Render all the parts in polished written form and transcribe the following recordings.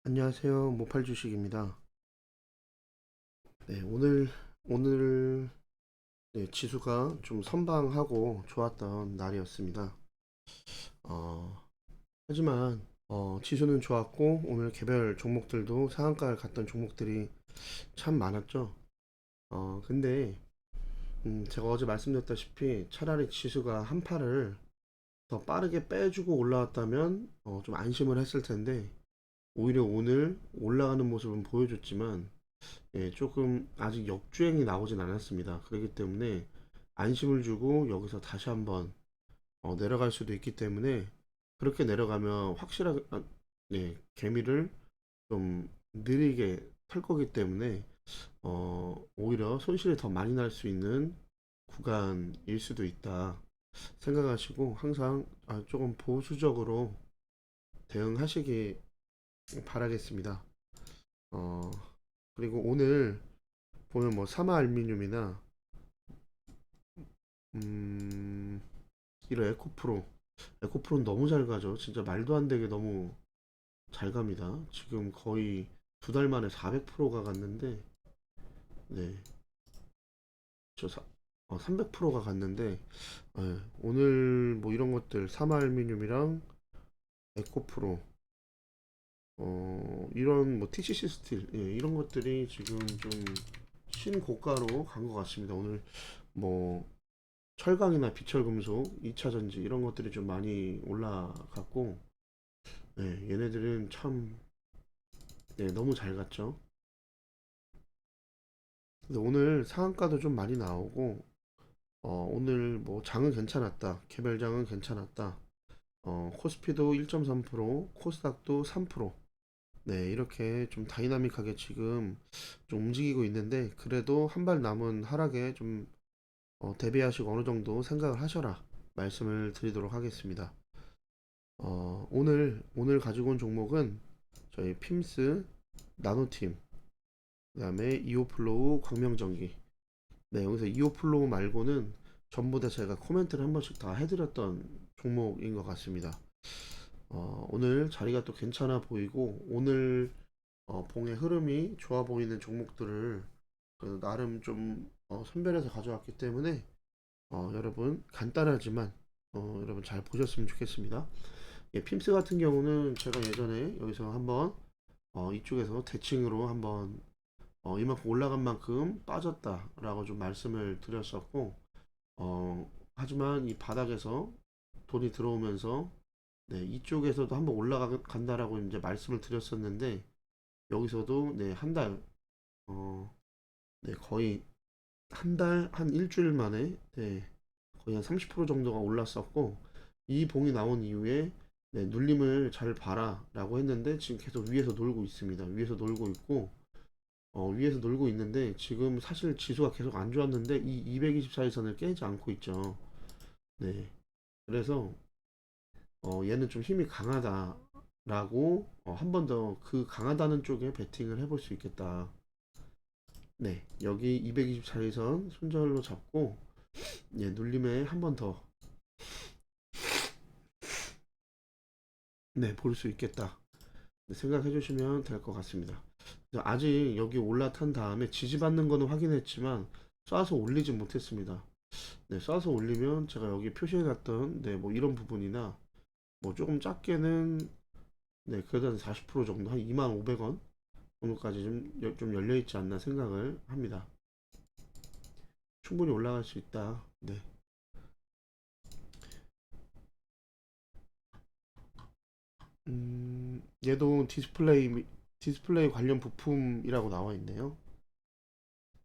안녕하세요. 모팔 주식입니다. 네, 오늘 네, 지수가 좀 선방하고 좋았던 날이었습니다. 어, 하지만 지수는 좋았고 오늘 개별 종목들도 상한가를 갔던 종목들이 참 많았죠. 근데 제가 어제 말씀드렸다시피 차라리 지수가 한 팔을 더 빠르게 빼주고 올라왔다면 좀 안심을 했을 텐데 오히려 오늘 올라가는 모습은 보여줬지만 조금 아직 역주행이 나오진 않았습니다. 그렇기 때문에 안심을 주고 여기서 다시 한번 내려갈 수도 있기 때문에 그렇게 내려가면 확실하게 개미를 좀 느리게 털 거기 때문에 오히려 손실이 더 많이 날 수 있는 구간일 수도 있다 생각하시고 항상 조금 보수적으로 대응하시기 바라겠습니다. 어, 그리고 오늘 보면 뭐 사마 알루미늄이나 음, 이런 에코프로는 너무 잘 가죠. 진짜 말도 안 되게 너무 잘 갑니다. 지금 거의 두 달 만에 400%가 갔는데, 네, 저 300%가 갔는데, 오늘 뭐 이런 것들 사마알미늄이랑 에코프로, 이런 뭐 TCC 스틸, 이런 것들이 지금 좀 신고가로 간 것 같습니다. 오늘 뭐 철강이나 비철금속, 2차전지 이런 것들이 좀 많이 올라갔고, 얘네들은 참 너무 잘 갔죠. 근데 오늘 상한가도 좀 많이 나오고 오늘 뭐 장은 괜찮았다. 개별장은 괜찮았다. 코스피도 1.3%, 코스닥도 3%. 네, 이렇게 좀 다이나믹하게 지금 좀 움직이고 있는데 그래도 한 발 남은 하락에 좀 대비하시고 어느 정도 생각을 하셔라 말씀을 드리도록 하겠습니다. 오늘 가지고 온 종목은 저희 핌스, 나노팀, 그다음에 이오플로우, 광명전기. 네, 여기서 이오플로우 말고는 전부 다 제가 코멘트를 한 번씩 다 해드렸던 종목인 것 같습니다. 오늘 자리가 또 괜찮아 보이고 오늘 봉의 흐름이 좋아 보이는 종목들을 그래도 나름 좀 선별해서 가져왔기 때문에 여러분 간단하지만 여러분 잘 보셨으면 좋겠습니다. 예, 핌스 같은 경우는 제가 예전에 여기서 한번 이쪽에서 대칭으로 한번 이만큼 올라간 만큼 빠졌다라고 좀 말씀을 드렸었고 하지만 이 바닥에서 돈이 들어오면서 네, 이쪽에서도 한번 올라간다라고 이제 말씀을 드렸었는데 여기서도 네, 한 달, 네, 거의 한 달, 한 일주일 만에 네, 거의 한 30% 정도가 올랐었고 이 봉이 나온 이후에 네, 눌림을 잘 봐라라고 했는데 지금 계속 위에서 놀고 있습니다. 위에서 놀고 있고 위에서 놀고 있는데 지금 사실 지수가 계속 안 좋았는데 이 224일선을 깨지 않고 있죠. 네. 그래서 얘는 좀 힘이 강하다라고 한 번 더 그 강하다는 쪽에 베팅을 해볼 수 있겠다. 네. 여기 224일선 손절로 잡고 눌림에 한 번 더 네, 볼 수 있겠다. 네, 생각해 주시면 될 것 같습니다. 아직 여기 올라탄 다음에 지지받는 거는 확인했지만 쏴서 올리지 못했습니다. 네, 쏴서 올리면 제가 여기 표시해 놨던 뭐 이런 부분이나 뭐 조금 작게는 그래도 한 40% 정도 한 25,000원 정도까지 좀 열려 있지 않나 생각을 합니다. 충분히 올라갈 수 있다. 네. 얘도 디스플레이 관련 부품이라고 나와 있네요.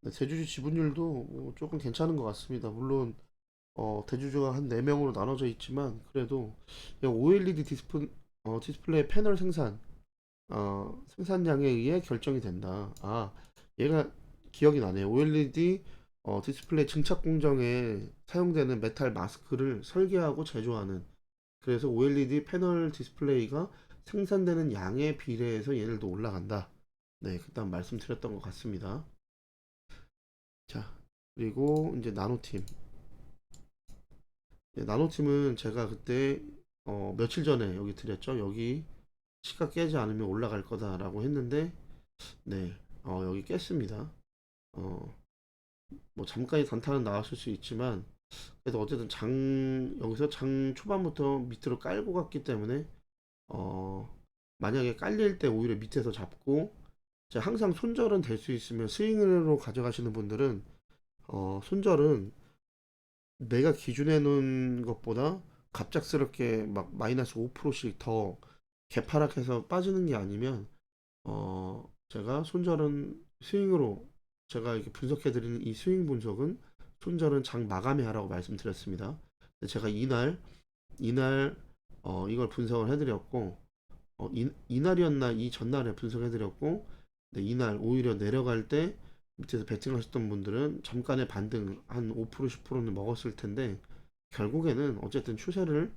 네, 대주주 지분율도 조금 괜찮은 것 같습니다. 물론 대주주가 한 4명으로 나눠져 있지만 그래도 OLED 디스플레이 패널 생산량에 의해 결정이 된다. 얘가 기억이 나네요. OLED 디스플레이 증착 공정에 사용되는 메탈 마스크를 설계하고 제조하는. 그래서 OLED 패널 디스플레이가 생산되는 양에 비례해서 얘들도 올라간다. 네, 그다음 말씀드렸던 것 같습니다. 자, 그리고 이제 나노팀. 네, 나노팀은 제가 그때 며칠 전에 여기 드렸죠. 여기 시가 깨지 않으면 올라갈 거다라고 했는데 네, 여기 깼습니다. 어, 뭐 잠깐의 단타는 나왔을 수 있지만 그래도 어쨌든 여기서 장 초반부터 밑으로 깔고 갔기 때문에 어, 만약에 깔릴 때 오히려 밑에서 잡고 항상 손절은 될 수 있으면 스윙으로 가져가시는 분들은 손절은 내가 기준해 놓은 것보다 갑작스럽게 막 마이너스 5%씩 더 개파락해서 빠지는 게 아니면 제가 손절은 스윙으로 제가 이렇게 분석해 드리는 이 스윙 분석은 손절은 장 마감에 하라고 말씀드렸습니다. 제가 이날 이걸 분석을 해드렸고 이날이었나 이 전날에 분석해드렸고 이날 오히려 내려갈 때 밑에서 베팅을 하셨던 분들은 잠깐의 반등 한 5% 10%는 먹었을 텐데 결국에는 어쨌든 추세를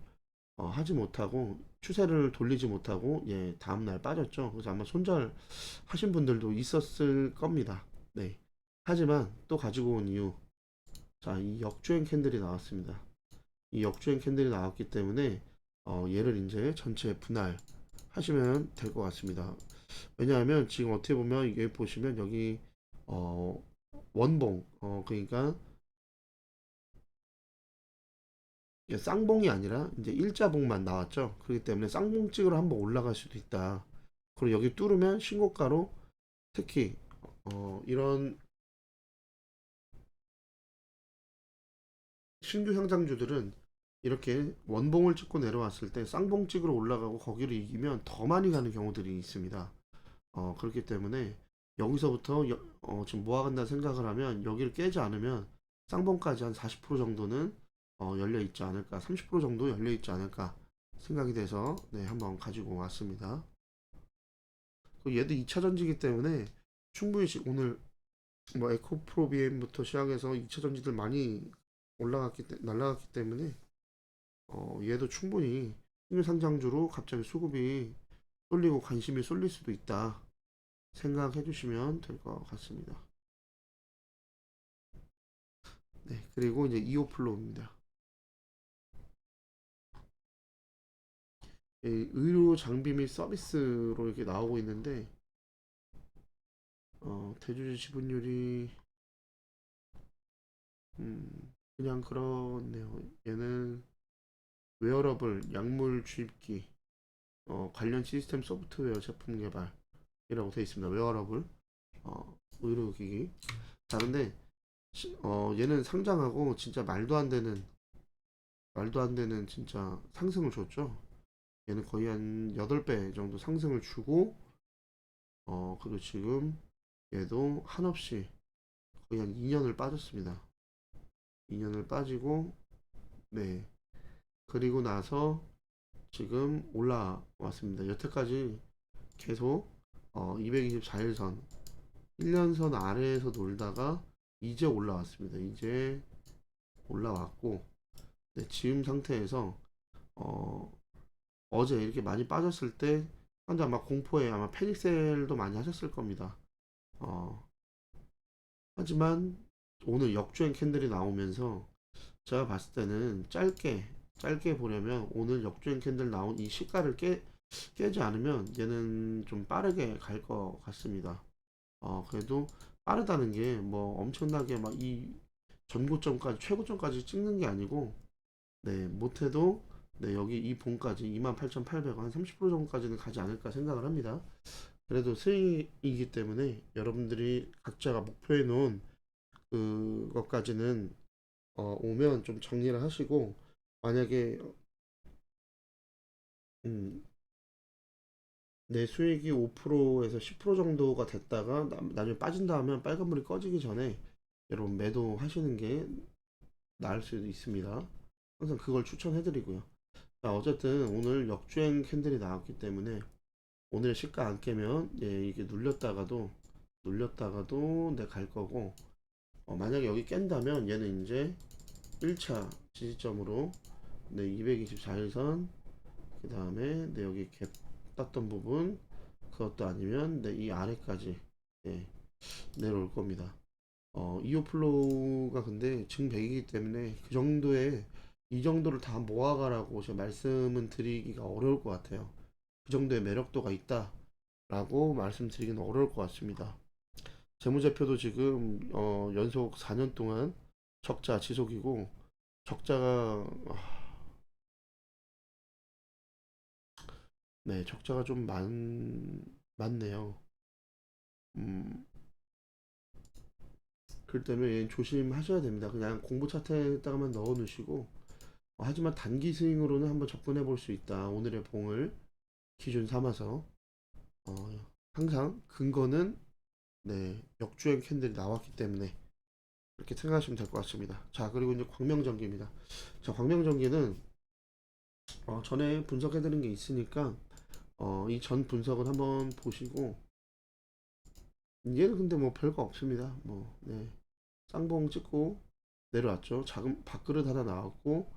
하지 못하고 추세를 돌리지 못하고 예 다음날 빠졌죠. 그래서 아마 손절 하신 분들도 있었을 겁니다. 네. 하지만 또 가지고 온 이유 이 역주행 캔들이 나왔습니다. 이 역주행 캔들이 나왔기 때문에 얘를 이제 전체 분할 하시면 될 것 같습니다. 왜냐하면 지금 어떻게 보면 이게 보시면 여기 어, 원봉 그러니까 이게 쌍봉이 아니라 이제 일자봉만 나왔죠. 그렇기 때문에 쌍봉 찍으러 한번 올라갈 수도 있다. 그리고 여기 뚫으면 신고가로 특히 이런 신규 상장주들은 이렇게 원봉을 찍고 내려왔을 때 쌍봉 찍으러 올라가고 거기를 이기면 더 많이 가는 경우들이 있습니다. 그렇기 때문에 여기서부터 지금 모아간다 생각을 하면 여기를 깨지 않으면 쌍봉까지 한 40% 정도는 열려 있지 않을까, 30% 정도 열려 있지 않을까 생각이 돼서 네, 한번 가지고 왔습니다. 얘도 2차 전지기 때문에 충분히 오늘 뭐 에코프로 BM부터 시작해서 2차 전지들 많이 날라갔기 때문에 얘도 충분히 신규 상장주로 갑자기 수급이 쏠리고 관심이 쏠릴 수도 있다 생각해 주시면 될 것 같습니다. 네, 그리고 이제 이오플로우입니다. 의료 장비 및 서비스로 이렇게 나오고 있는데 대주주 지분율이 그냥 그렇네요. 얘는 웨어러블, 약물 주입기, 관련 시스템 소프트웨어 제품 개발이라고 되어 있습니다. 웨어러블, 의료기기. 자, 근데 얘는 상장하고 진짜 말도 안 되는 진짜 상승을 줬죠. 얘는 거의 한 8배 정도 상승을 주고 그리고 지금 얘도 한없이 거의 한 2년을 빠졌습니다. 2년을 빠지고 네. 그리고 나서 지금 올라왔습니다. 여태까지 계속 224일선 1년선 아래에서 놀다가 이제 올라왔습니다. 이제 올라왔고 네, 지금 상태에서 어, 어제 이렇게 많이 빠졌을 때 현재 아마 공포에 아마 패닉셀도 많이 하셨을 겁니다. 어, 하지만 오늘 역주행 캔들이 나오면서 제가 봤을 때는 짧게 보려면 오늘 역주행 캔들 나온 이 시가를 깨지 않으면 얘는 좀 빠르게 갈 것 같습니다. 그래도 빠르다는 게 뭐 엄청나게 막 이 전고점까지 최고점까지 찍는 게 아니고 네 못해도 네 여기 이 봉까지 28,800원 한 30% 정도까지는 가지 않을까 생각을 합니다. 그래도 스윙이기 때문에 여러분들이 각자가 목표해 놓은 그것까지는 오면 좀 정리를 하시고 만약에 음, 내 수익이 5%에서 10% 정도가 됐다가 나중에 빠진다 하면 빨간불이 꺼지기 전에 여러분 매도하시는 게 나을 수도 있습니다. 항상 그걸 추천해드리고요. 자, 어쨌든 오늘 역주행 캔들이 나왔기 때문에 오늘 시가 안 깨면 예, 이게 눌렸다가도 내 갈 거고 만약에 여기 깬다면 얘는 이제 1차 지지점으로 네, 224일선 그 다음에 네, 여기 갭 땄던 부분 그것도 아니면 네, 이 아래까지 네, 내려올 겁니다. 이오플로우가 근데 증100이기 때문에 이 정도를 다 모아가라고 제가 말씀은 드리기가 어려울 것 같아요. 그 정도의 매력도가 있다라고 말씀드리기는 어려울 것 같습니다. 재무제표도 지금 연속 4년 동안 적자 지속이고 적자가 네, 적자가 좀 많네요. 음, 그렇기 때문에 조심하셔야 됩니다. 그냥 공부 차트에다가만 넣어 놓으시고 하지만 단기 스윙으로는 한번 접근해 볼 수 있다. 오늘의 봉을 기준 삼아서 항상 근거는 네, 역주행 캔들이 나왔기 때문에 이렇게 생각하시면 될 것 같습니다. 자, 그리고 이제 광명전기입니다. 자, 광명전기는 전에 분석해드린 게 있으니까 이 전 분석을 한번 보시고 얘는 근데 뭐 별거 없습니다. 뭐 네, 쌍봉 찍고 내려왔죠. 작은 밥그릇 하나 나왔고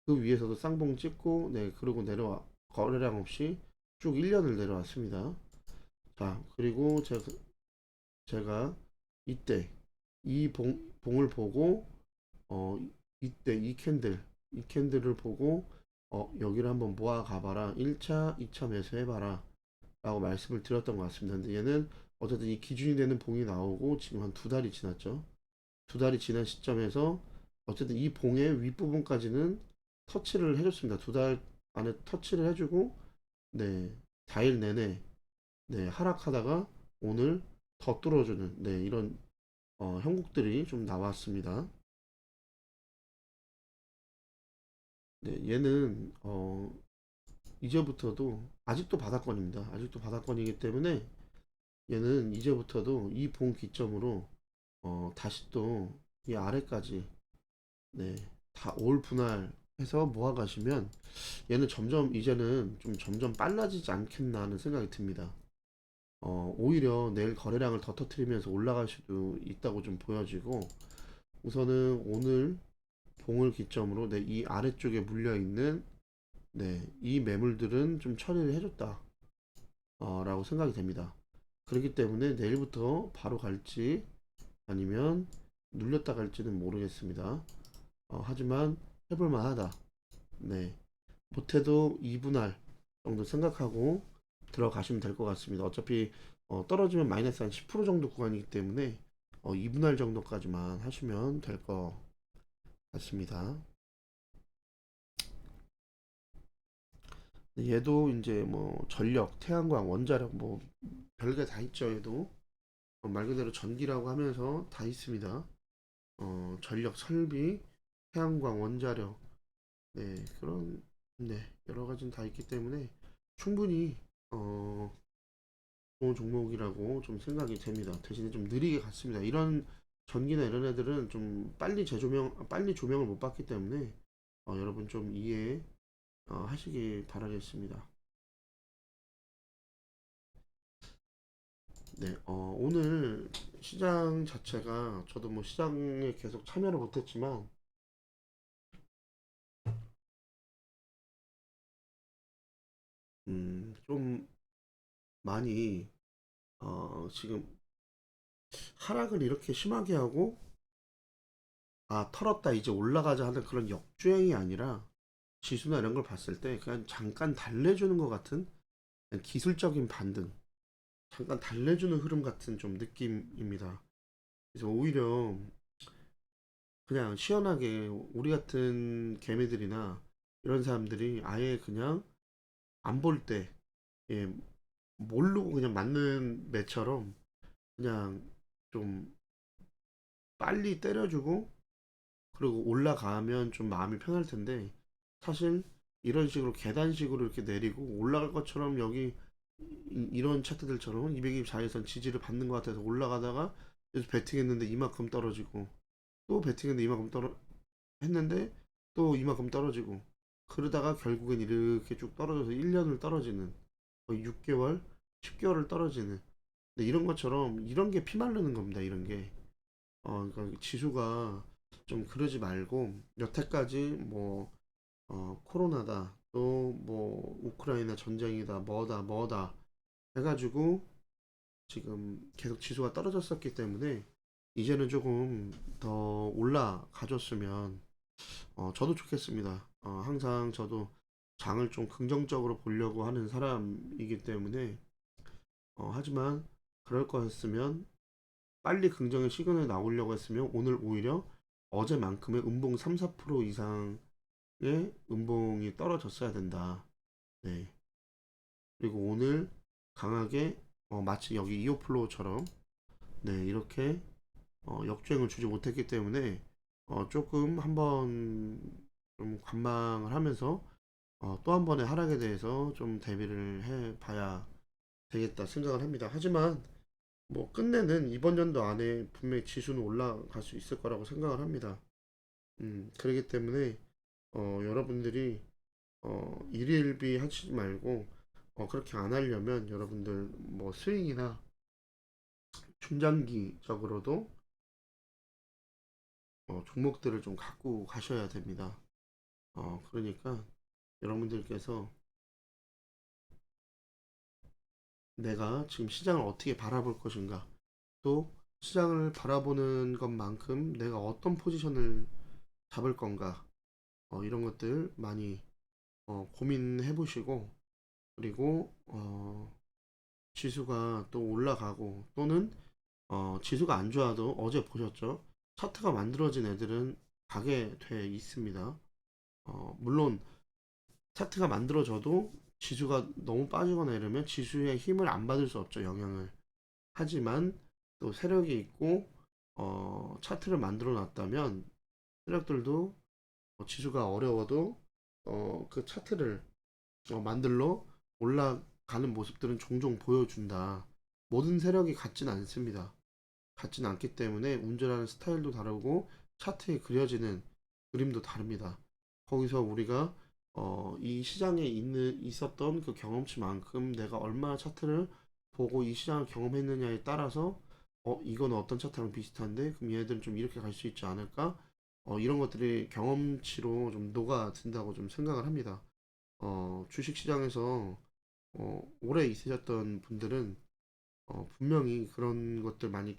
그 위에서도 쌍봉 찍고 네, 그리고 내려와 거래량 없이 쭉 1년을 내려왔습니다. 자, 그리고 제가 이때 이 봉을 보고 이때 이 캔들을 보고 여기를 한번 모아 가봐라 1차 2차 매수해봐라 라고 말씀을 드렸던 것 같습니다. 근데 얘는 어쨌든 이 기준이 되는 봉이 나오고 지금 한 두 달이 지났죠. 두 달이 지난 시점에서 어쨌든 이 봉의 윗부분까지는 터치를 해줬습니다. 두 달 안에 터치를 해주고 네 4일 내내 네 하락하다가 오늘 더 뚫어주는 네 이런 형국들이 좀 나왔습니다. 네 얘는 이제부터도 아직도 바닥권입니다. 아직도 바닥권이기 때문에 얘는 이제부터도 이 봉 기점으로 다시 또 이 아래까지 네, 다 올 분할해서 모아 가시면 얘는 점점 이제는 좀 점점 빨라지지 않겠나 하는 생각이 듭니다. 오히려 내일 거래량을 더 터트리면서 올라갈 수도 있다고 좀 보여지고 우선은 오늘 봉을 기점으로 네, 이 아래쪽에 물려 있는 네, 이 매물들은 좀 처리를 해줬다 라고 생각이 됩니다. 그렇기 때문에 내일부터 바로 갈지 아니면 눌렸다 갈지는 모르겠습니다. 하지만 해볼만 하다. 네. 못해도 2분할 정도 생각하고 들어가시면 될 것 같습니다. 어차피 떨어지면 마이너스 한 10% 정도 구간이기 때문에 2분할 정도까지만 하시면 될 것 같습니다. 얘도 이제 뭐 전력, 태양광, 원자력 뭐 별게 다 있죠. 얘도 말 그대로 전기라고 하면서 다 있습니다. 전력, 설비, 태양광, 원자력 네 그런 네 여러 가지는 다 있기 때문에 충분히 좋은 종목이라고 좀 생각이 됩니다. 대신에 좀 느리게 갔습니다. 이런 전기나 이런 애들은 좀 빨리 조명을 못 받기 때문에 여러분 좀 이해 하시기 바라겠습니다. 네, 오늘 시장 자체가 저도 뭐 시장에 계속 참여를 못했지만 좀 많이 지금 하락을 이렇게 심하게 하고 털었다 이제 올라가자 하는 그런 역주행이 아니라 지수나 이런 걸 봤을 때 그냥 잠깐 달래주는 것 같은 그냥 기술적인 반등, 잠깐 달래주는 흐름 같은 좀 느낌입니다. 그래서 오히려 그냥 시원하게 우리 같은 개미들이나 이런 사람들이 아예 그냥 안 볼 때, 예, 모르고 그냥 맞는 매처럼 그냥 좀 빨리 때려주고 그리고 올라가면 좀 마음이 편할 텐데 사실 이런 식으로 계단식으로 이렇게 내리고 올라갈 것처럼 여기 이런 차트들처럼 224에선 지지를 받는 것 같아서 올라가다가 여기서 배팅했는데 이만큼 떨어지고 또 배팅했는데 이만큼 했는데 또 이만큼 떨어지고 그러다가 결국엔 이렇게 쭉 떨어져서 1년을 떨어지는 거의 6개월, 10개월을 떨어지는 근데 이런 것처럼 이런 게 피말르는 겁니다. 이런 게 그러니까 지수가 좀 그러지 말고 여태까지 뭐 코로나다 또 뭐 우크라이나 전쟁이다 뭐다 해가지고 지금 계속 지수가 떨어졌었기 때문에 이제는 조금 더 올라가줬으면 저도 좋겠습니다. 항상 저도 장을 좀 긍정적으로 보려고 하는 사람이기 때문에 하지만 그럴 거였으면 빨리 긍정의 시그널이 나오려고 했으면 오늘 오히려 어제만큼의 음봉 3, 4% 이상의 음봉이 떨어졌어야 된다. 네. 그리고 오늘 강하게 마치 여기 이오플로우처럼 네, 이렇게 역주행을 주지 못했기 때문에 조금 한번 좀 관망을 하면서 또 한 번의 하락에 대해서 좀 대비를 해 봐야 되겠다 생각을 합니다. 하지만 뭐 끝내는 이번 연도 안에 분명히 지수는 올라갈 수 있을 거라고 생각을 합니다. 그렇기 때문에 여러분들이 일일비 하시지 말고 그렇게 안 하려면 여러분들 뭐 스윙이나 중장기적으로도 종목들을 좀 갖고 가셔야 됩니다. 그러니까 여러분들께서 내가 지금 시장을 어떻게 바라볼 것인가, 또 시장을 바라보는 것만큼 내가 어떤 포지션을 잡을 건가, 이런 것들 많이 고민해 보시고, 그리고 지수가 또 올라가고 또는 지수가 안 좋아도 어제 보셨죠? 차트가 만들어진 애들은 가게 돼 있습니다. 물론 차트가 만들어져도 지수가 너무 빠지거나 이러면 지수의 힘을 안 받을 수 없죠, 영향을. 하지만 또 세력이 있고 차트를 만들어 놨다면 세력들도 지수가 어려워도 그 차트를 만들러 올라가는 모습들은 종종 보여준다. 모든 세력이 같진 않습니다. 같진 않기 때문에 운전하는 스타일도 다르고 차트에 그려지는 그림도 다릅니다. 거기서 우리가 이 시장에 있었던 그 경험치만큼 내가 얼마나 차트를 보고 이 시장을 경험했느냐에 따라서 이건 어떤 차트랑 비슷한데 그럼 얘네들은 좀 이렇게 갈 수 있지 않을까? 이런 것들이 경험치로 좀 녹아든다고 좀 생각을 합니다. 주식 시장에서 오래 있으셨던 분들은 분명히 그런 것들 많이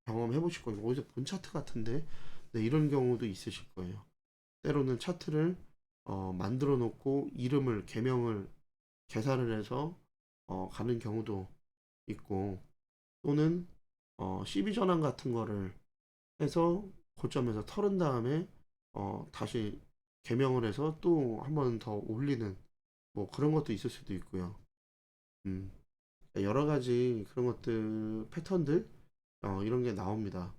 경험해 보실 거예요. 어디서 본 차트 같은데? 네, 이런 경우도 있으실 거예요. 때로는 차트를 만들어 놓고 이름을 개명을 개사를 해서 가는 경우도 있고 또는 CB 전환 같은 거를 해서 고점에서 털은 다음에 다시 개명을 해서 또 한 번 더 올리는 뭐 그런 것도 있을 수도 있고요. 음, 여러 가지 그런 것들 패턴들 이런 게 나옵니다.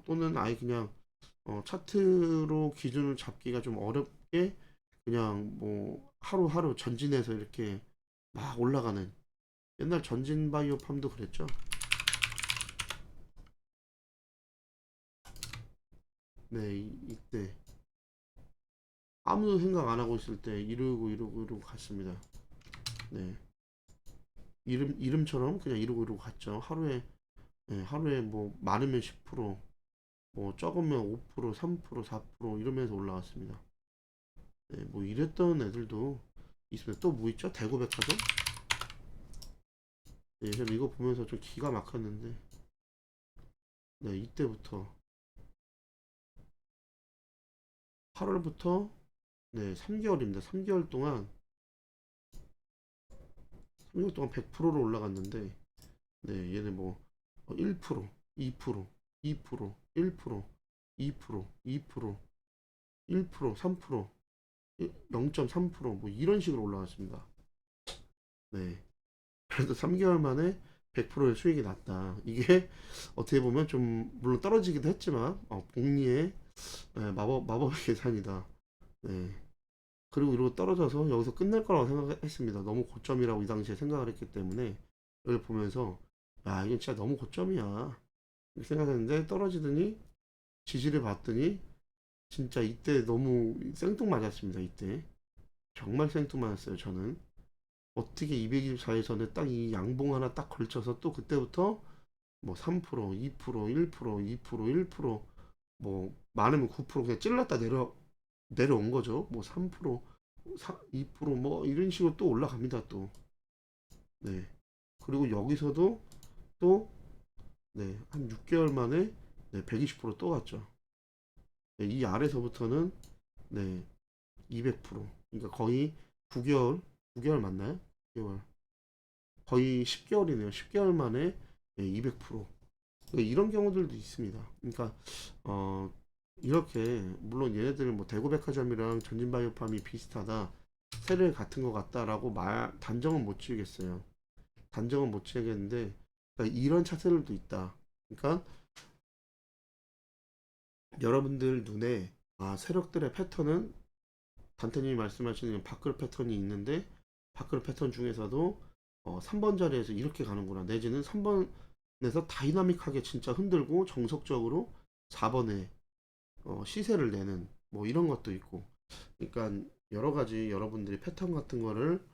또는 아예 그냥 차트로 기준을 잡기가 좀 어렵게 그냥 뭐 하루하루 전진해서 이렇게 막 올라가는 옛날 전진 바이오 팜도 그랬죠. 네, 이때 아무도 생각 안 하고 있을 때 이러고 갔습니다. 네, 이름처럼 그냥 이러고 갔죠. 하루에 네, 하루에 뭐 많으면 10%, 뭐 적으면 5%, 3%, 4% 이러면서 올라갔습니다. 네, 뭐 이랬던 애들도 있습니다. 또 뭐 있죠? 대구백화점? 네, 전 이거 보면서 좀 기가 막혔는데, 네, 이때부터 8월부터 네, 3개월입니다. 3개월 동안 100%로 올라갔는데, 네, 얘네 뭐 1%, 2%, 2%, 1%, 2%, 2%, 1%, 3%, 0.3%뭐 이런 식으로 올라갔습니다. 네. 그래도 3개월 만에 100%의 수익이 났다. 이게 어떻게 보면 좀 물론 떨어지기도 했지만 복리의 마법의 계산이다. 네. 그리고 이러고 떨어져서 여기서 끝날 거라고 생각했습니다. 너무 고점이라고 이 당시에 생각을 했기 때문에 여기 보면서 야 이건 진짜 너무 고점이야 이렇게 생각했는데 떨어지더니 지지를 봤더니 진짜 이때 너무 생뚱맞았습니다. 이때 정말 생뚱맞았어요. 저는 어떻게 224에서는 딱 이 양봉 하나 딱 걸쳐서 또 그때부터 뭐 3%, 2%, 1%, 2%, 1%뭐 많으면 9% 그냥 찔렀다 내려온 거죠. 뭐 3%, 2%뭐 이런 식으로 또 올라갑니다. 또. 네. 그리고 여기서도 또 네, 한 6개월 만에 네, 120%또 갔죠. 네, 이 아래서부터는 네, 200%. 그러니까 거의 9개월 맞나요? 9개월. 거의 10개월이네요. 10개월 만에 200%. 그러니까 이런 경우들도 있습니다. 그러니까 어 이렇게 물론 얘네들 뭐 대구백화점이랑 전진바이오팜이 비슷하다, 세례 같은 것 같다라고 말 단정은 못 지으겠어요. 단정은 못 지으겠는데, 그러니까 이런 차세들도 있다. 그러니까 여러분들 눈에 세력들의 패턴은 단테님이 말씀하시는 밥그릇 패턴이 있는데, 밥그릇 패턴 중에서도 3번 자리에서 이렇게 가는구나, 내지는 3번에서 다이나믹하게 진짜 흔들고 정석적으로 4번에 시세를 내는 뭐 이런 것도 있고. 그러니까 여러 가지 여러분들이 패턴 같은 거를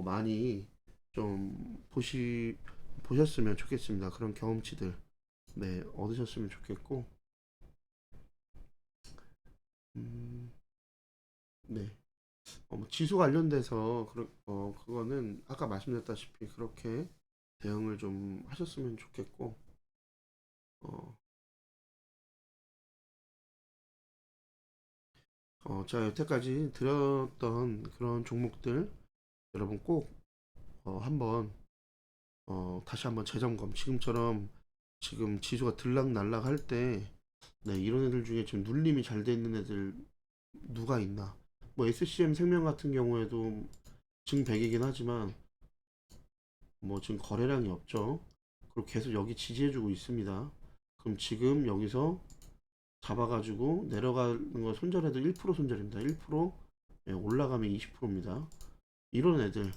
많이 좀 보셨으면 좋겠습니다. 그런 경험치들 네 얻으셨으면 좋겠고. 음, 네. 뭐 지수 관련돼서 그거는 아까 말씀드렸다시피 그렇게 대응을 좀 하셨으면 좋겠고. 어, 제가 여태까지 드렸던 그런 종목들 여러분 꼭 한번 다시 한번 재점검, 지금처럼 지금 지수가 들락날락 할 때, 네, 이런 애들 중에 지금 눌림이 잘 돼 있는 애들 누가 있나. 뭐 SCM 생명 같은 경우에도 증 100이긴 하지만 뭐 지금 거래량이 없죠. 그리고 계속 여기 지지해주고 있습니다. 그럼 지금 여기서 잡아가지고 내려가는 거 손절해도 1% 손절입니다. 1%, 예, 올라가면 20%입니다. 이런 애들,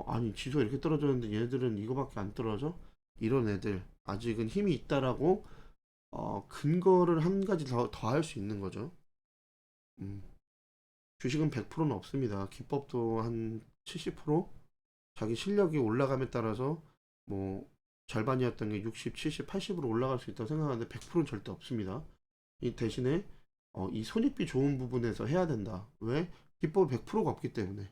아니 지수가 이렇게 떨어졌는데 얘네들은 이거밖에 안 떨어져? 이런 애들 아직은 힘이 있다라고 근거를 한 가지 더 할 수 있는 거죠. 음, 주식은 100%는 없습니다. 기법도 한 70%? 자기 실력이 올라감에 따라서 뭐 절반이었던 게 60, 70, 80으로 올라갈 수 있다고 생각하는데 100%는 절대 없습니다. 이 대신에 이 손익비 좋은 부분에서 해야 된다. 왜? 기법 100%가 없기 때문에.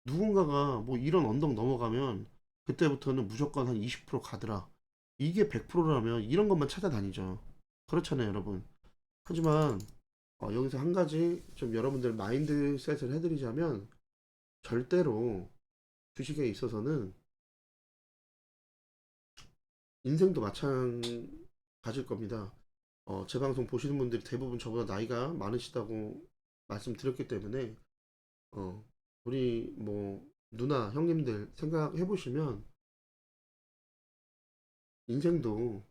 누군가가 뭐 이런 언덕 넘어가면 그때부터는 무조건 한 20% 가더라. 이게 100%라면 이런 것만 찾아다니죠. 그렇잖아요, 여러분. 하지만 여기서 한 가지 좀 여러분들 마인드셋을 해드리자면, 절대로 주식에 있어서는 인생도 마찬가지일 겁니다. 제 방송 보시는 분들이 대부분 저보다 나이가 많으시다고 말씀드렸기 때문에 우리 뭐 누나 형님들 생각해 보시면 인생도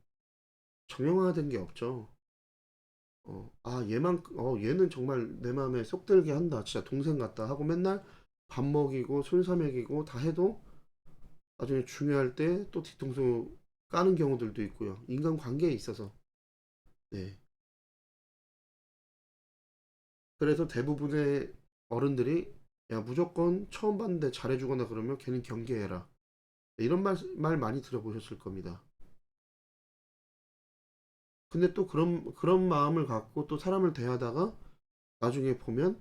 정형화된 게 없죠. 얘는 정말 내 마음에 쏙 들게 한다, 진짜 동생 같다 하고 맨날 밥 먹이고 술 사 먹이고 다 해도 나중에 중요할 때 또 뒤통수 까는 경우들도 있고요. 인간관계에 있어서. 네. 그래서 대부분의 어른들이 야, 무조건 처음 봤는데 잘해주거나 그러면 걔는 경계해라. 네, 이런 말 많이 들어보셨을 겁니다. 근데 또 그런 마음을 갖고 또 사람을 대하다가 나중에 보면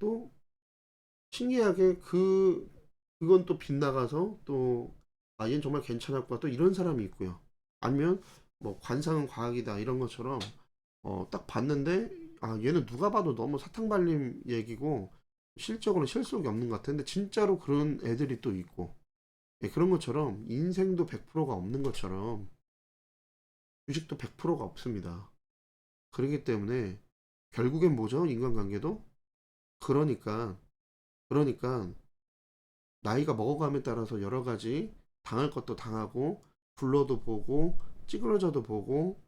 또 신기하게 그건 또 빗나가서 또 얘는 정말 괜찮았구나, 또 이런 사람이 있고요. 아니면 뭐 관상은 과학이다 이런 것처럼 딱 봤는데 얘는 누가 봐도 너무 사탕발림 얘기고 실적으로 실속이 없는 것 같은데 진짜로 그런 애들이 또 있고. 예, 그런 것처럼 인생도 100%가 없는 것처럼 주식도 100%가 없습니다. 그렇기 때문에 결국엔 뭐죠? 인간관계도. 그러니까 그러니까 나이가 먹어감에 따라서 여러 가지 당할 것도 당하고 불러도 보고 찌그러져도 보고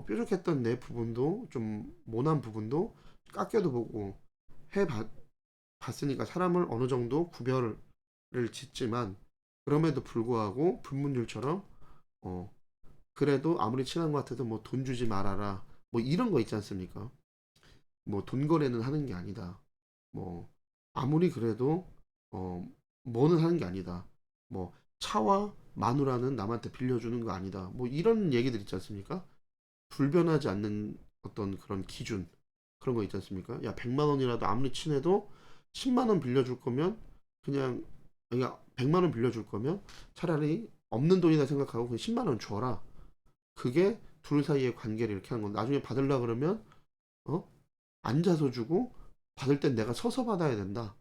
뾰족했던 내 부분도 좀 모난 부분도 깎여도 보고 해 봤으니까 사람을 어느 정도 구별을 짓지만, 그럼에도 불구하고 불문율처럼 어 그래도 아무리 친한 것 같아도 뭐 돈 주지 말아라 뭐 이런 거 있지 않습니까? 뭐 돈 거래는 하는 게 아니다. 뭐 아무리 그래도 어 뭐는 하는 게 아니다. 뭐 차와 마누라는 남한테 빌려주는 거 아니다. 뭐 이런 얘기들 있지 않습니까? 불변하지 않는 어떤 그런 기준, 그런 거 있지 않습니까? 야, 100만 원이라도 아무리 친해도 10만 원 빌려줄 거면 그냥, 야, 100만 원 빌려줄 거면 차라리 없는 돈이다 생각하고 그냥 10만 원 줘라. 그게 둘 사이의 관계를 이렇게 하는 건, 나중에 받으려 그러면 어? 앉아서 주고 받을 땐 내가 서서 받아야 된다.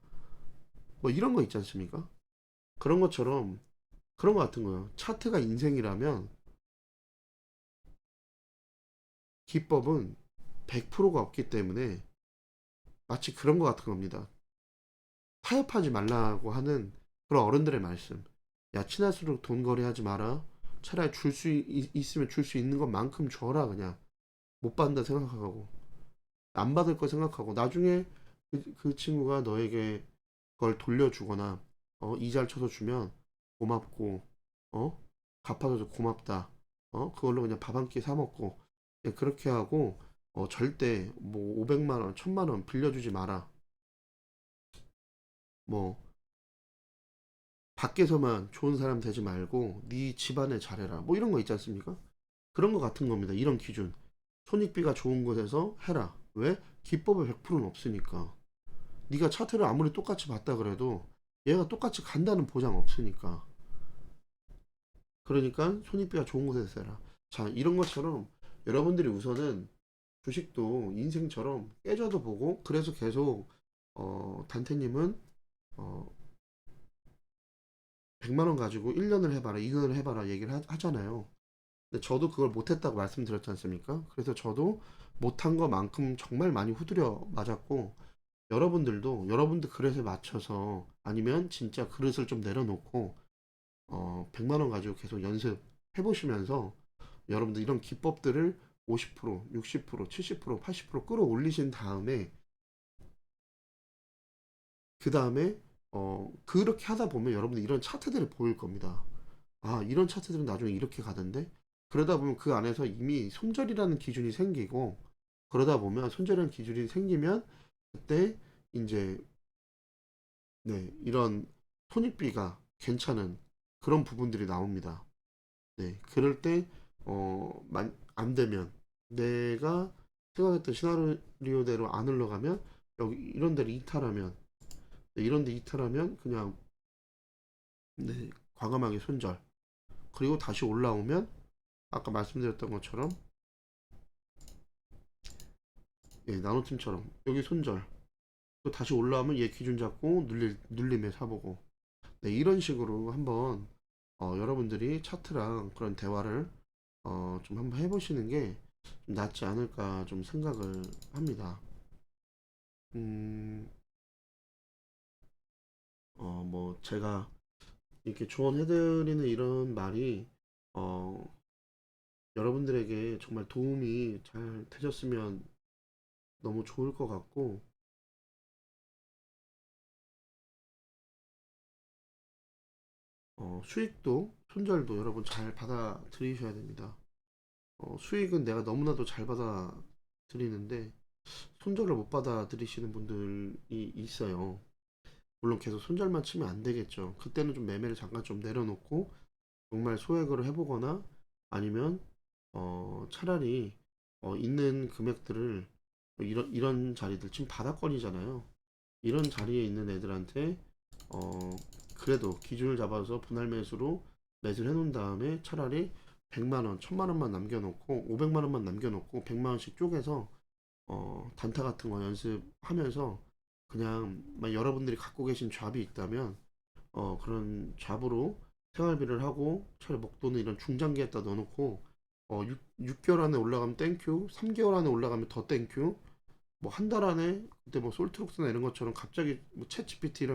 뭐 이런 거 있지 않습니까? 그런 것처럼 그런 거 같은 거예요. 차트가 인생이라면 기법은 100%가 없기 때문에 마치 그런 거 같은 겁니다. 타협하지 말라고 하는 그런 어른들의 말씀. 야, 친할수록 돈 거래하지 마라. 차라리 줄 수 있으면 줄 수 있는 것만큼 줘라 그냥. 못 받는다 생각하고 안 받을 거 생각하고 나중에 그 친구가 너에게 그걸 돌려주거나 이자를 쳐서 주면 고맙고 어 갚아줘서 고맙다 그걸로 그냥 밥 한 끼 사 먹고 그렇게 하고 절대 뭐 500만 원, 1000만 원 빌려주지 마라. 뭐 밖에서만 좋은 사람 되지 말고 네 집안에 잘해라. 뭐 이런 거 있지 않습니까? 그런 거 같은 겁니다. 이런 기준. 손익비가 좋은 곳에서 해라. 왜? 기법의 100%는 없으니까. 네가 차트를 아무리 똑같이 봤다 그래도 얘가 똑같이 간다는 보장 없으니까. 그러니까 손익비가 좋은 곳에서 해라. 자, 이런 것처럼 여러분들이 우선은 주식도 인생처럼 깨져도 보고 그래서 계속 단테님은 어, 100만 원 가지고 1년을 해봐라, 2년을 해봐라 얘기를 하잖아요. 근데 저도 그걸 못했다고 말씀드렸지 않습니까? 그래서 저도 못한 것만큼 정말 많이 후드려 맞았고 여러분들도 여러분들 그릇에 맞춰서 아니면 진짜 그릇을 좀 내려놓고 100만 원 가지고 계속 연습해 보시면서 여러분들 이런 기법들을 50%, 60%, 70%, 80% 끌어올리신 다음에 그 다음에 그렇게 하다 보면 여러분들 이런 차트들을 보일 겁니다. 아, 이런 차트들은 나중에 이렇게 가던데 그러다 보면 그 안에서 이미 손절이라는 기준이 생기고 그러다 보면 손절이라는 기준이 생기면 그때 이제 네, 이런 손익비가 괜찮은 그런 부분들이 나옵니다. 네, 그럴 때, 안 되면, 내가 생각했던 시나리오대로 안 흘러가면, 여기 이런 데를 이탈하면, 네, 이런 데 이탈하면 그냥, 네, 과감하게 손절. 그리고 다시 올라오면, 아까 말씀드렸던 것처럼, 예, 나노팀처럼, 여기 손절. 또 다시 올라오면 얘 기준 잡고, 눌림에 사보고. 네, 이런 식으로 한번, 여러분들이 차트랑 그런 대화를 좀 한번 해보시는 게 좀 낫지 않을까 좀 생각을 합니다. 음, 뭐 제가 이렇게 조언해드리는 이런 말이 어, 여러분들에게 정말 도움이 잘 되셨으면 너무 좋을 것 같고 수익도 손절도 여러분 잘 받아들이셔야 됩니다. 수익은 내가 너무나도 잘 받아들이는데 손절을 못 받아들이시는 분들이 있어요. 물론 계속 손절만 치면 안 되겠죠. 그때는 좀 매매를 잠깐 좀 내려놓고 정말 소액으로 해보거나 아니면 차라리 있는 금액들을 이런 자리들 지금 바닥권이잖아요. 이런 자리에 있는 애들한테 어, 그래도 기준을 잡아서 분할 매수로 매수를 해놓은 다음에 차라리 100만 원, 1000만 원만 남겨놓고 500만 원만 남겨놓고 100만 원씩 쪼개서 단타 같은 거 연습하면서 그냥 여러분들이 갖고 계신 잡이 있다면 그런 잡으로 생활비를 하고 차라리 목돈은 이런 중장기에다 넣어놓고 6개월 안에 올라가면 땡큐 3개월 안에 올라가면 더 땡큐 뭐 한 달 안에 그때 뭐 솔트록스나 이런 것처럼 갑자기 뭐 챗GPT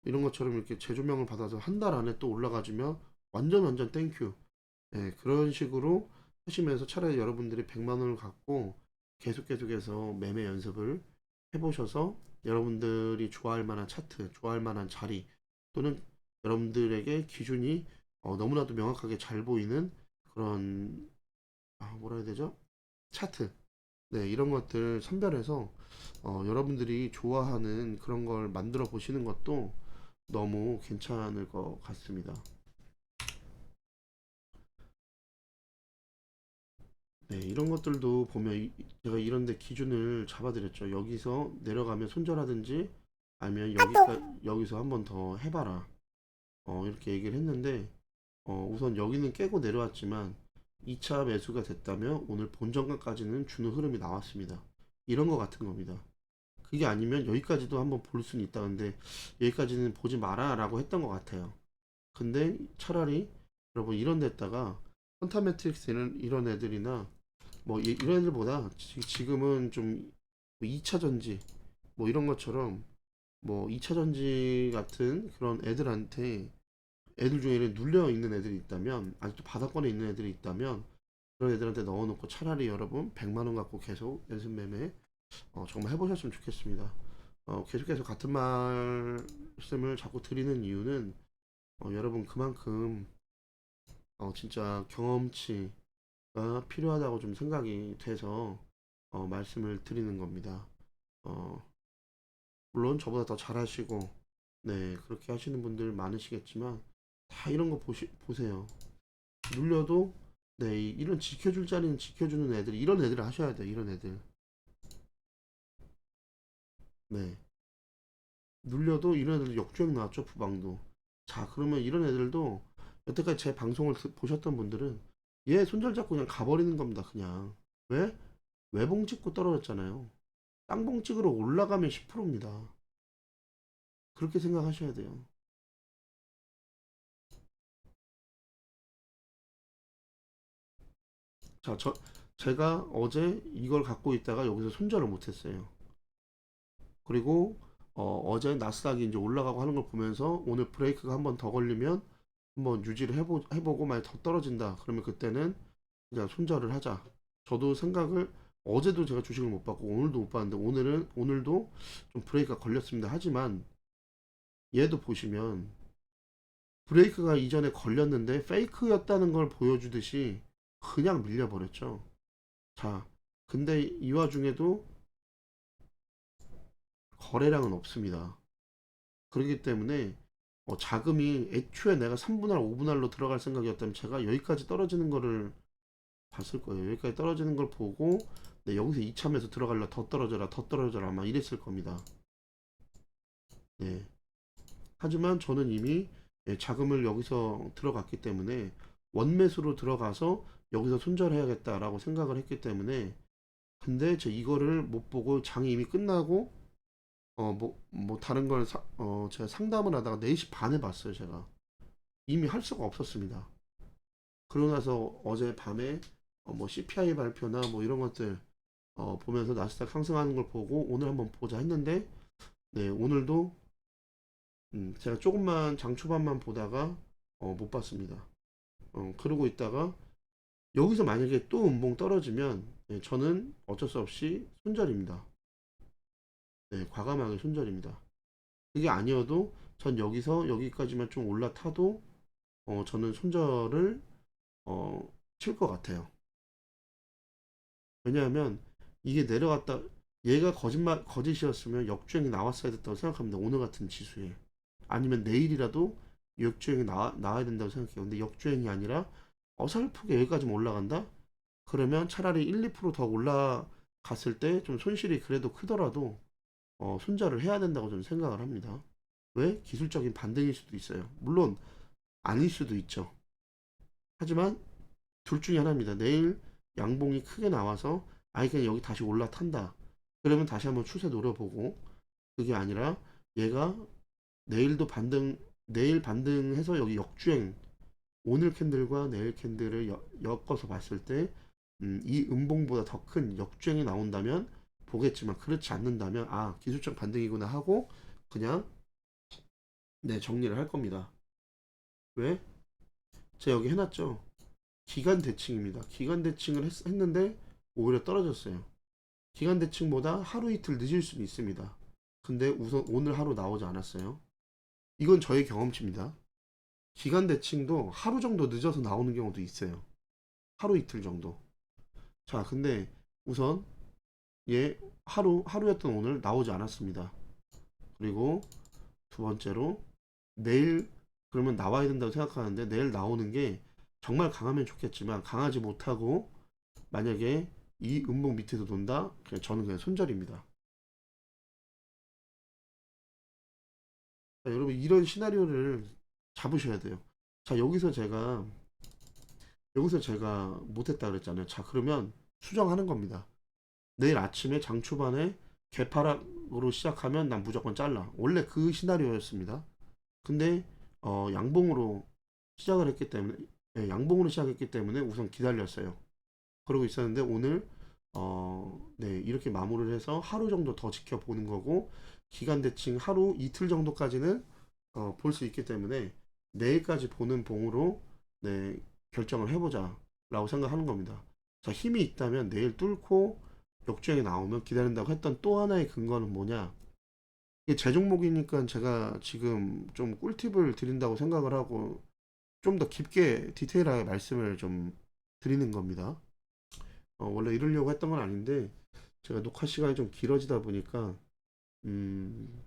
이런 것처럼 이렇게 재조명을 받아서 한 달 안에 또 올라가지면 완전 땡큐 예, 그런 식으로 하시면서 차라리 여러분들이 100만 원을 갖고 계속해서 매매 연습을 해보셔서 여러분들이 좋아할 만한 차트, 좋아할 만한 자리 또는 여러분들에게 기준이 너무나도 명확하게 잘 보이는 그런 뭐라 해야 되죠? 차트. 네, 이런 것들 선별해서 여러분들이 좋아하는 그런 걸 만들어 보시는 것도 너무 괜찮을 것 같습니다. 네, 이런 것들도 보면 제가 이런데 기준을 잡아드렸죠. 여기서 내려가면 손절하든지 아니면 여기서 한번 더 해봐라. 이렇게 얘기를 했는데 우선 여기는 깨고 내려왔지만 2차 매수가 됐다면 오늘 본전가까지는 주는 흐름이 나왔습니다. 이런 거 같은 겁니다. 그게 아니면 여기까지도 한번 볼 수는 있다. 근데 여기까지는 보지 마라 라고 했던 것 같아요. 근데 차라리 여러분 이런 데다가 헌터매트릭스는 이런 애들이나 뭐 이런 애들보다 지금은 좀 2차 전지 뭐 이런 것처럼 뭐 2차 전지 같은 그런 애들한테 애들 중에는 눌려 있는 애들이 있다면 아직도 바닥권에 있는 애들이 있다면 그런 애들한테 넣어놓고 차라리 여러분 100만 원 갖고 계속 연습 매매 정말 해보셨으면 좋겠습니다. 계속해서 같은 말씀을 자꾸 드리는 이유는 여러분 그만큼 진짜 경험치가 필요하다고 좀 생각이 돼서 말씀을 드리는 겁니다. 어, 물론 저보다 더 잘하시고 네 그렇게 하시는 분들 많으시겠지만 다 이런 거 보세요. 눌려도 네 이런 지켜줄 자리는 지켜주는 애들 이런 애들을 하셔야 돼요. 이런 애들 네 눌려도 이런 애들 역주행 나왔죠. 부방도 자 그러면 이런 애들도 여태까지 제 방송을 보셨던 분들은 얘 손절 잡고 그냥 가버리는 겁니다. 그냥 왜? 외봉 찍고 떨어졌잖아요. 땅봉 찍으러 올라가면 10%입니다. 그렇게 생각하셔야 돼요. 자, 제가 어제 이걸 갖고 있다가 여기서 손절을 못했어요. 그리고 제 나스닥이 이제 올라가고 하는 걸 보면서 오늘 브레이크가 한번 더 걸리면 한번 유지를 해보고 만약 더 떨어진다. 그러면 그때는 이제 손절을 하자. 저도 생각을 어제도 제가 주식을 못 받고 오늘도 못 받는데 오늘도 좀 브레이크가 걸렸습니다. 하지만 얘도 보시면 브레이크가 이전에 걸렸는데 페이크였다는 걸 보여주듯이 그냥 밀려버렸죠. 자, 근데 이 와중에도 거래량은 없습니다. 그렇기 때문에 자금이 애초에 내가 3분할, 5분할로 들어갈 생각이었다면 제가 여기까지 떨어지는 거를 봤을 거예요. 여기까지 떨어지는 걸 보고 네, 여기서 이참에서 들어갈라 더 떨어져라 더 떨어져라 아마 이랬을 겁니다. 네. 하지만 저는 이미 자금을 여기서 들어갔기 때문에 원매수로 들어가서 여기서 손절해야겠다라고 생각을 했기 때문에 근데 제 이거를 못 보고 장이 이미 끝나고 뭐 다른 걸 제가 상담을 하다가 4시 반에 봤어요. 제가 이미 할 수가 없었습니다. 그러고 나서 어제 밤에 뭐 CPI 발표나 뭐 이런 것들 보면서 나스닥 상승하는 걸 보고 오늘 한번 보자 했는데 네 오늘도 제가 조금만 장 초반만 보다가 못 봤습니다. 그러고 있다가 여기서 만약에 또 음봉 떨어지면 네, 저는 어쩔 수 없이 손절입니다. 네, 과감하게 손절입니다. 그게 아니어도 전 여기서 여기까지만 좀 올라타도 저는 손절을 칠 것 같아요. 왜냐하면 이게 내려갔다 얘가 거짓이었으면 역주행이 나왔어야 됐다고 생각합니다. 오늘 같은 지수에 아니면 내일이라도 역주행이 나와야 된다고 생각해요. 근데 역주행이 아니라 어설프게 여기까지만 올라간다? 그러면 차라리 1, 2%더 올라갔을 때 좀 손실이 그래도 크더라도 손절을 해야 된다고 저는 생각을 합니다. 왜? 기술적인 반등일 수도 있어요. 물론 아닐 수도 있죠. 하지만 둘 중에 하나입니다. 내일 양봉이 크게 나와서 아예 그냥 여기 다시 올라탄다. 그러면 다시 한번 추세 노려보고 그게 아니라 얘가 내일도 내일 반등해서 여기 역주행 오늘 캔들과 내일 캔들을 엮어서 봤을 때 이 음봉보다 더 큰 역주행이 나온다면 보겠지만 그렇지 않는다면 아 기술적 반등이구나 하고 그냥 네 정리를 할 겁니다. 왜? 제가 여기 해놨죠. 기간 대칭입니다. 기간 대칭을 했는데 오히려 떨어졌어요. 기간 대칭보다 하루 이틀 늦을 수는 있습니다. 근데 우선 오늘 하루 나오지 않았어요. 이건 저의 경험치입니다. 기간 대칭도 하루 정도 늦어서 나오는 경우도 있어요. 하루 이틀 정도. 자, 근데 우선 얘 하루였던 오늘 나오지 않았습니다. 그리고 두 번째로 내일 그러면 나와야 된다고 생각하는데 내일 나오는 게 정말 강하면 좋겠지만 강하지 못하고 만약에 이 음봉 밑에서 돈다? 저는 그냥 손절입니다. 자, 여러분 이런 시나리오를 잡으셔야 돼요. 자 여기서 제가 못했다 그랬잖아요. 자 그러면 수정하는 겁니다. 내일 아침에 장 초반에 개파락 하락으로 시작하면 난 무조건 잘라. 원래 그 시나리오였습니다. 근데 양봉으로 시작을 했기 때문에 양봉으로 시작했기 때문에 우선 기다렸어요. 그러고 있었는데 오늘 네, 이렇게 마무리를 해서 하루 정도 더 지켜보는 거고 기간 대칭 하루 이틀 정도까지는 볼 수 있기 때문에 내일까지 보는 봉으로 네, 결정을 해보자 라고 생각하는 겁니다. 자, 힘이 있다면 내일 뚫고 역주행이 나오면 기다린다고 했던 또 하나의 근거는 뭐냐? 이게 제 종목이니까 제가 지금 좀 꿀팁을 드린다고 생각을 하고 좀 더 깊게 디테일하게 말씀을 좀 드리는 겁니다. 원래 이러려고 했던 건 아닌데 제가 녹화 시간이 좀 길어지다 보니까 음,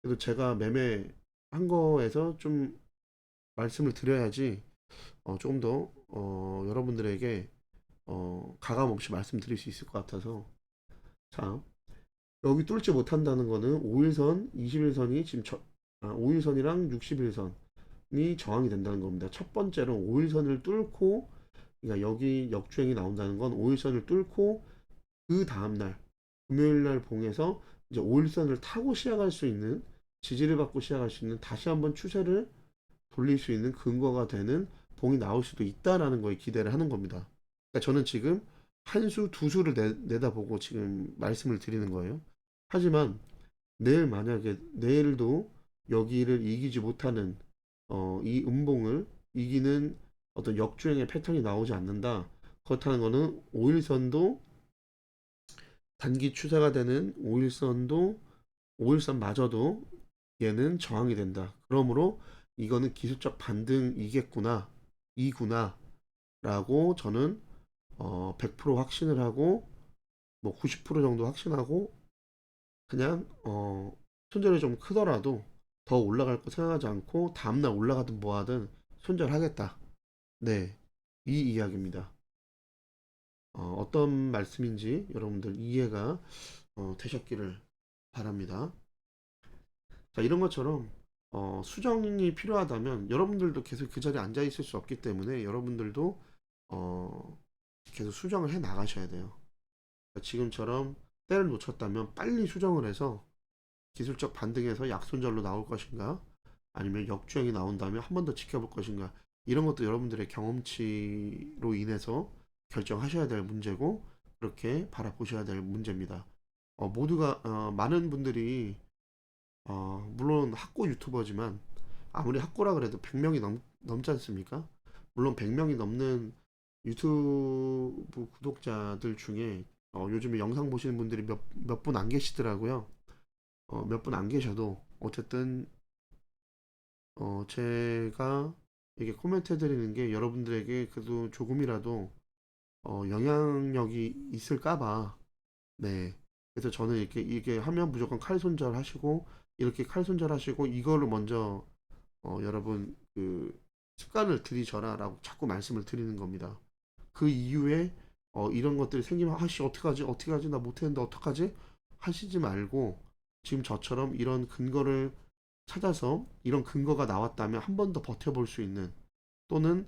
그래도 제가 매매한 거에서 좀 말씀을 드려야지 조금 더 여러분들에게 가감 없이 말씀드릴 수 있을 것 같아서 자 여기 뚫지 못한다는 거는 5일선, 21선이 지금 5일선이랑 61선이 저항이 된다는 겁니다. 첫 번째로 5일선을 뚫고 그러니까 여기 역주행이 나온다는 건 5일선을 뚫고 그 다음날 금요일날 봉에서 이제 5일선을 타고 시작할 수 있는 지지를 받고 시작할 수 있는 다시 한번 추세를 돌릴 수 있는 근거가 되는 봉이 나올 수도 있다라는 거에 기대를 하는 겁니다. 그러니까 저는 지금 한 수, 두 수를 내다보고 지금 말씀을 드리는 거예요. 하지만 내일 만약에 내일도 여기를 이기지 못하는 이 음봉을 이기는 어떤 역주행의 패턴이 나오지 않는다. 그렇다는 거는 5일선도 단기 추세가 되는 5일선도 5일선마저도 얘는 저항이 된다. 그러므로 이거는 기술적 반등이겠구나, 이구나 라고 저는 100% 확신을 하고 뭐 90% 정도 확신하고 그냥 손절이 좀 크더라도 더 올라갈 거 생각하지 않고 다음날 올라가든 뭐하든 손절하겠다. 네, 이 이야기입니다. 어떤 말씀인지 여러분들 이해가 되셨기를 바랍니다. 자, 이런 것처럼 수정이 필요하다면 여러분들도 계속 그 자리에 앉아 있을 수 없기 때문에 여러분들도 계속 수정을 해 나가셔야 돼요. 그러니까 지금처럼 때를 놓쳤다면 빨리 수정을 해서 기술적 반등에서 약손절로 나올 것인가 아니면 역주행이 나온다면 한 번 더 지켜볼 것인가 이런 것도 여러분들의 경험치로 인해서 결정하셔야 될 문제고 그렇게 바라보셔야 될 문제입니다. 모두가 많은 분들이 물론 학고 유튜버지만 아무리 학고라 그래도 100명이 넘지 않습니까? 물론 100명이 넘는 유튜브 구독자들 중에 요즘에 영상 보시는 분들이 몇 분 안 계시더라고요. 몇 분 안 계셔도 어쨌든 제가 이게 코멘트 해드리는 게 여러분들에게 그래도 조금이라도 영향력이 있을까봐 네 그래서 저는 이렇게 하면 무조건 칼 손절 하시고 이렇게 칼 손절 하시고 이걸로 먼저 여러분 그 습관을 들이셔라 라고 자꾸 말씀을 드리는 겁니다. 그 이후에 이런 것들이 생기면 아씨 어떡하지 어떡하지 나 못했는데 어떡하지 하시지 말고 지금 저처럼 이런 근거를 찾아서 이런 근거가 나왔다면 한 번 더 버텨볼 수 있는 또는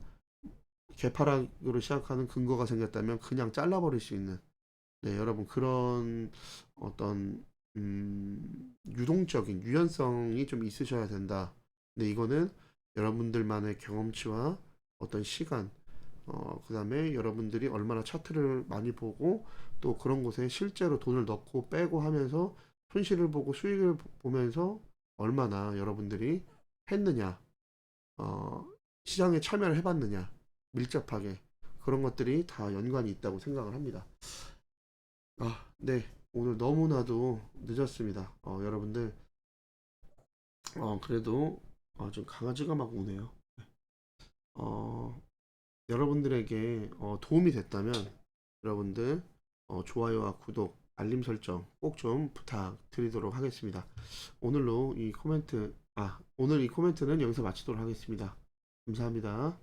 개파락으로 시작하는 근거가 생겼다면 그냥 잘라버릴 수 있는 네 여러분 그런 어떤 유동적인 유연성이 좀 있으셔야 된다. 근데 이거는 여러분들만의 경험치와 어떤 시간 그 다음에 여러분들이 얼마나 차트를 많이 보고 또 그런 곳에 실제로 돈을 넣고 빼고 하면서 손실을 보고 수익을 보면서 얼마나 여러분들이 했느냐, 시장에 참여를 해봤느냐, 밀접하게 그런 것들이 다 연관이 있다고 생각을 합니다. 네. 오늘 너무나도 늦었습니다. 여러분들, 그래도 좀 강아지가 막 우네요. 어, 여러분들에게 도움이 됐다면 여러분들 좋아요와 구독, 알림 설정 꼭 좀 부탁드리도록 하겠습니다. 오늘 이 코멘트는 여기서 마치도록 하겠습니다. 감사합니다.